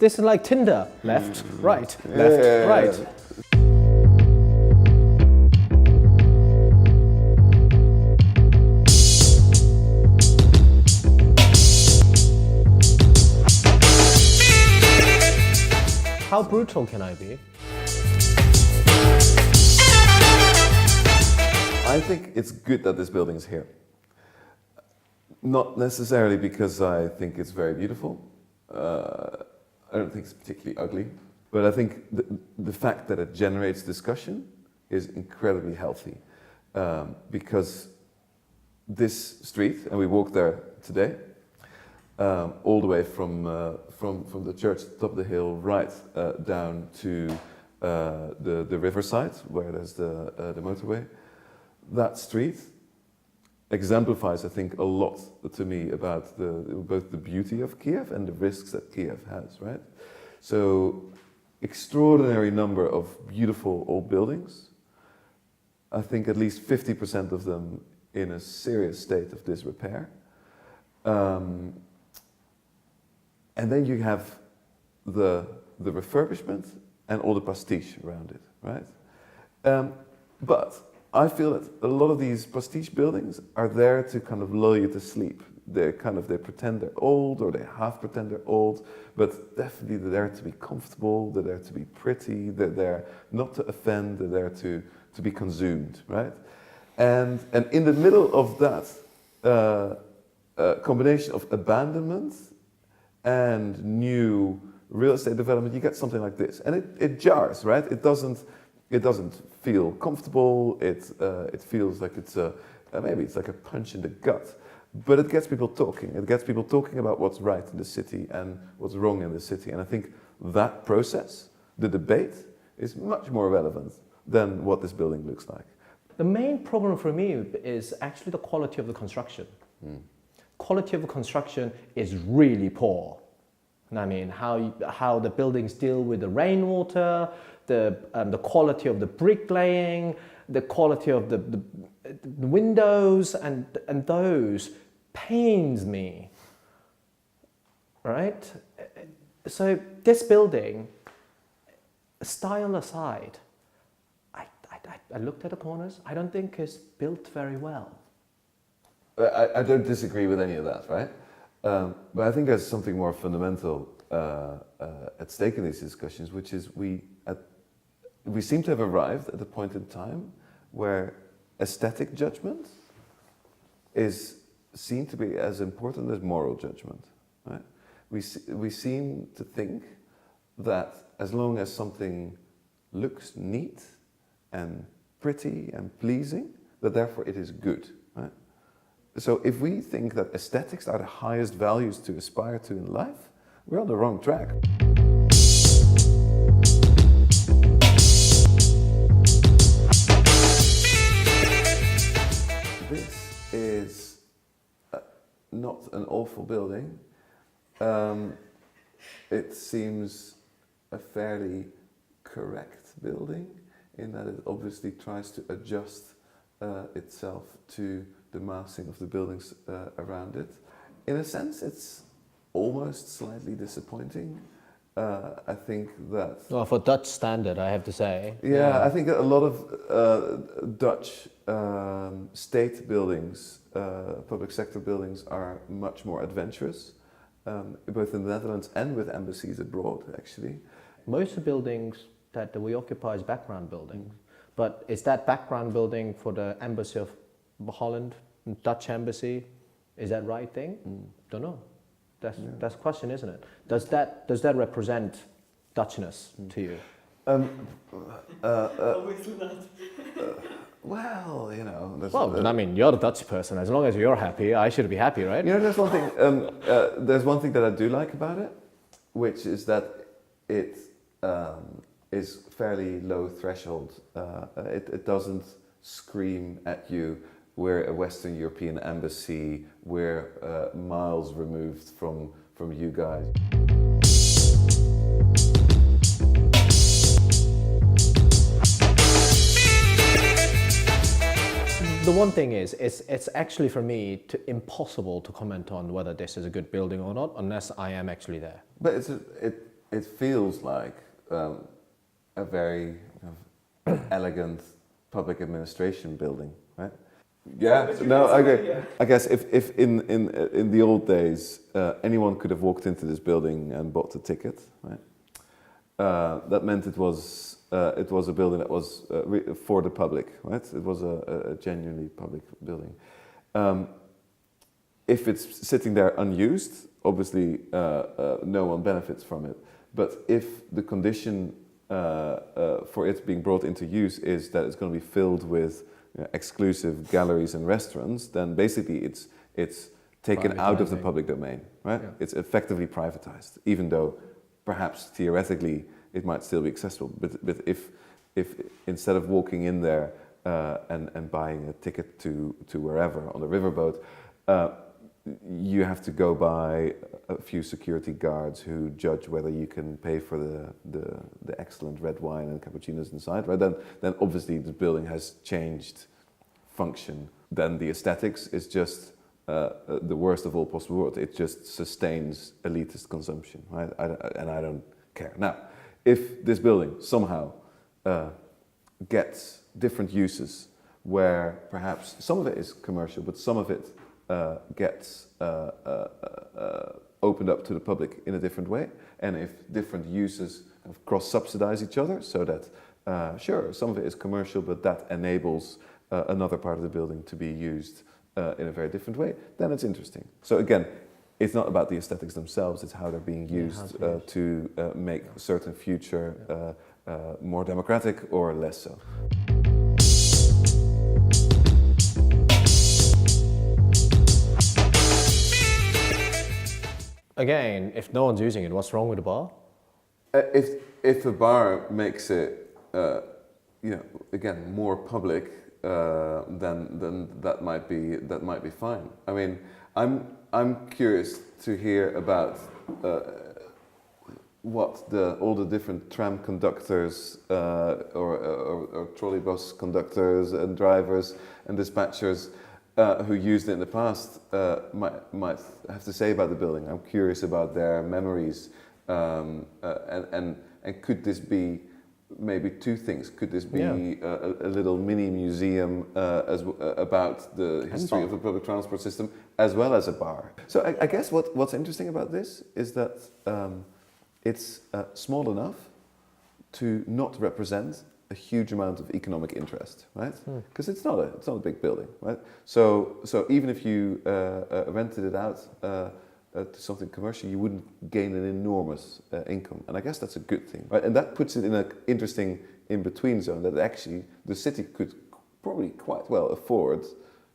This is like Tinder. Left, right, left, right. How brutal can I be? I think it's good that this building is here. Not necessarily because I think it's very beautiful. I don't think it's particularly ugly. But I think the fact that it generates discussion is incredibly healthy. Because this street, and we walked there today, all the way from the church, top of the hill, right down to the riverside, where there's the motorway. That street exemplifies, I think, a lot to me about both the beauty of Kiev and the risks that Kiev has, right? So, extraordinary number of beautiful old buildings. I think at least 50% of them in a serious state of disrepair. And then you have the refurbishment and all the pastiche around it, right? But I feel that a lot of these pastiche buildings are there to kind of lull you to sleep. They pretend they're old, or they half pretend they're old, but definitely they're there to be comfortable, they're there to be pretty, they're there not to offend, they're there to be consumed, right? And in the middle of that combination of abandonment and new real estate development, you get something like this. And it jars, right? It doesn't feel comfortable. It feels like maybe it's like a punch in the gut. But it gets people talking. It gets people talking about what's right in the city and what's wrong in the city. And I think that process, the debate, is much more relevant than what this building looks like. The main problem for me is actually the quality of the construction. Quality of the construction is really poor. I mean, how the buildings deal with the rainwater, the quality of the bricklaying, the quality of the windows, and those pains me, right? So this building, style aside, I looked at the corners. I don't think it's built very well. I don't disagree with any of that, right? But I think there's something more fundamental at stake in these discussions, which is we seem to have arrived at a point in time where aesthetic judgment is seen to be as important as moral judgment, right? We seem to think that as long as something looks neat and pretty and pleasing, that therefore it is good, right? So if we think that aesthetics are the highest values to aspire to in life, we're on the wrong track. This is not an awful building. It seems a fairly correct building in that it obviously tries to adjust itself to the massing of the buildings around it. In a sense, it's almost slightly disappointing. I think that... Well, for Dutch standard, I have to say. Yeah, I think that a lot of Dutch state buildings, public sector buildings, are much more adventurous, both in the Netherlands and with embassies abroad, actually. Most of the buildings that we occupy is background buildings. But is that background building for the embassy of Holland, Dutch embassy? Is that right thing? Don't know. That's the question, isn't it? Does that represent Dutchness to you? Obviously not. Well, you know. Well, I mean, you're the Dutch person. As long as you're happy, I should be happy, right? You know, there's one thing. There's one thing that I do like about it, which is that it is fairly low threshold. It doesn't scream at you, we're a Western European embassy, we're miles removed from you guys. The one thing is, it's actually for me impossible to comment on whether this is a good building or not, unless I am actually there. But it feels like a very elegant public administration building, right? Yeah, no, I agree. Yeah. I guess if in the old days anyone could have walked into this building and bought a ticket, right? That meant it was a building that was for the public, right? It was a genuinely public building. If it's sitting there unused, obviously no one benefits from it. But if the condition for it being brought into use is that it's going to be filled with exclusive galleries and restaurants, then basically it's taken out of the public domain, right? Yeah. It's effectively privatized, even though perhaps theoretically it might still be accessible. But if instead of walking in there and buying a ticket to wherever on the riverboat, you have to go by a few security guards who judge whether you can pay for the excellent red wine and cappuccinos inside, right? Then obviously the building has changed function. Then the aesthetics is just the worst of all possible worlds. It just sustains elitist consumption, right? And I don't care. Now, if this building somehow gets different uses, where perhaps some of it is commercial, but some of it gets opened up to the public in a different way, and if different uses cross-subsidize each other, so that sure, some of it is commercial, but that enables another part of the building to be used in a very different way, then it's interesting. So again, it's not about the aesthetics themselves, it's how they're being used to make certain future more democratic or less so. Again, if no one's using it, what's wrong with the bar? If a bar makes it, again, more public, then that might be fine. I mean, I'm curious to hear about what all the different tram conductors or trolley bus conductors and drivers and dispatchers who used it in the past might have to say about the building. I'm curious about their memories, and could this be maybe two things? Could this be a little mini museum about the history of the public transport system, as well as a bar? So I guess what's interesting about this is that it's small enough to not represent a huge amount of economic interest, right? Because it's not a big building, right? So even if you rented it out to something commercial, you wouldn't gain an enormous income, and I guess that's a good thing, right? And that puts it in an interesting in-between zone that actually the city could probably quite well afford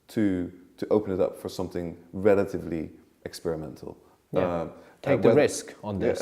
to open it up for something relatively experimental. Yeah. Take the risk on this.